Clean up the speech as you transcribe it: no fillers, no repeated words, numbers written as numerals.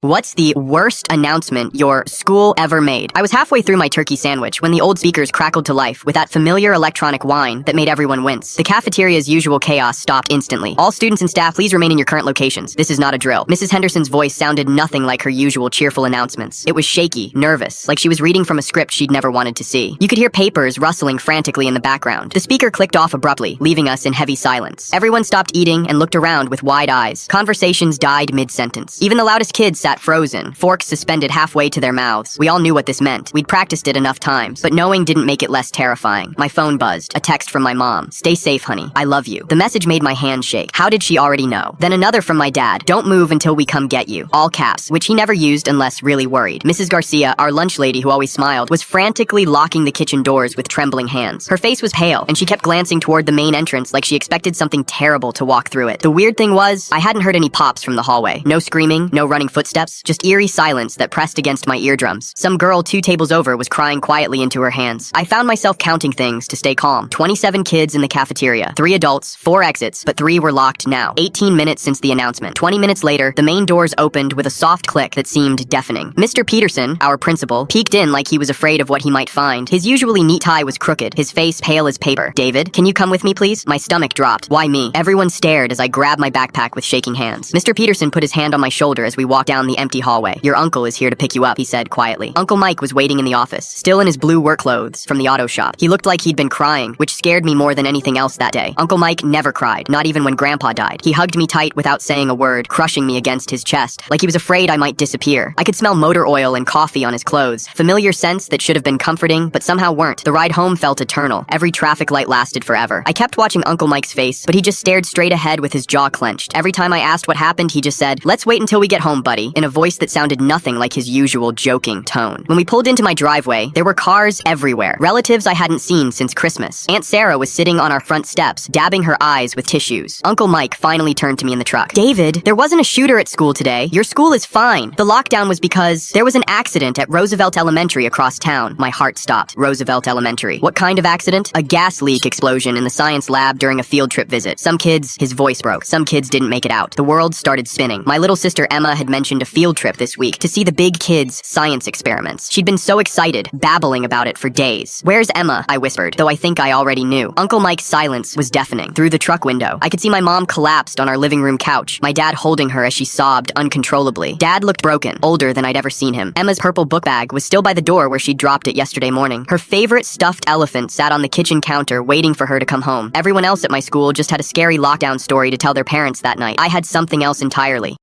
What's the worst announcement your school ever made? I was halfway through my turkey sandwich when the old speakers crackled to life with that familiar electronic whine that made everyone wince. The cafeteria's usual chaos stopped instantly. All students and staff, please remain in your current locations. This is not a drill. Mrs. Henderson's voice sounded nothing like her usual cheerful announcements. It was shaky, nervous, like she was reading from a script she'd never wanted to see. You could hear papers rustling frantically in the background. The speaker clicked off abruptly, leaving us in heavy silence. Everyone stopped eating and looked around with wide eyes. Conversations died mid-sentence. Even the loudest kids sat frozen, forks suspended halfway to their mouths. We all knew what this meant. We'd practiced it enough times, but knowing didn't make it less terrifying. My phone buzzed. A text from my mom. "Stay safe, honey. I love you." The message made my hand shake. How did she already know? Then another from my dad. "Don't move until we come get you." All caps, which he never used unless really worried. Mrs. Garcia, our lunch lady who always smiled, was frantically locking the kitchen doors with trembling hands. Her face was pale, and she kept glancing toward the main entrance like she expected something terrible to walk through it. The weird thing was, I hadn't heard any pops from the hallway. No screaming, no running footsteps, just eerie silence that pressed against my eardrums. Some girl 2 tables over was crying quietly into her hands. I found myself counting things to stay calm. 27 kids in the cafeteria, 3 adults, 4 exits, but 3 were locked now. 18 minutes since the announcement. 20 minutes later, the main doors opened with a soft click that seemed deafening. Mr. Peterson, our principal, peeked in like he was afraid of what he might find. His usually neat tie was crooked, his face pale as paper. "David, can you come with me, please?" My stomach dropped. Why me? Everyone stared as I grabbed my backpack with shaking hands. Mr. Peterson put his hand on my shoulder as we walked down the empty hallway. "Your uncle is here to pick you up," he said quietly. Uncle Mike was waiting in the office, still in his blue work clothes from the auto shop. He looked like he'd been crying, which scared me more than anything else that day. Uncle Mike never cried, not even when Grandpa died. He hugged me tight without saying a word, crushing me against his chest, like he was afraid I might disappear. I could smell motor oil and coffee on his clothes, familiar scents that should have been comforting, but somehow weren't. The ride home felt eternal. Every traffic light lasted forever. I kept watching Uncle Mike's face, but he just stared straight ahead with his jaw clenched. Every time I asked what happened, he just said, "Let's wait until we get home, buddy," in a voice that sounded nothing like his usual joking tone. When we pulled into my driveway, there were cars everywhere. Relatives I hadn't seen since Christmas. Aunt Sarah was sitting on our front steps, dabbing her eyes with tissues. Uncle Mike finally turned to me in the truck. "David, there wasn't a shooter at school today. Your school is fine. The lockdown was because there was an accident at Roosevelt Elementary across town." My heart stopped. Roosevelt Elementary. What kind of accident? A gas leak explosion in the science lab during a field trip visit. Some kids, his voice broke. Some kids didn't make it out. The world started spinning. My little sister Emma had mentioned a field trip this week to see the big kids' science experiments. She'd been so excited, babbling about it for days. "Where's Emma?" I whispered, though I think I already knew. Uncle Mike's silence was deafening. Through the truck window, I could see my mom collapsed on our living room couch, my dad holding her as she sobbed uncontrollably. Dad looked broken, older than I'd ever seen him. Emma's purple book bag was still by the door where she'd dropped it yesterday morning. Her favorite stuffed elephant sat on the kitchen counter waiting for her to come home. Everyone else at my school just had a scary lockdown story to tell their parents that night. I had something else entirely.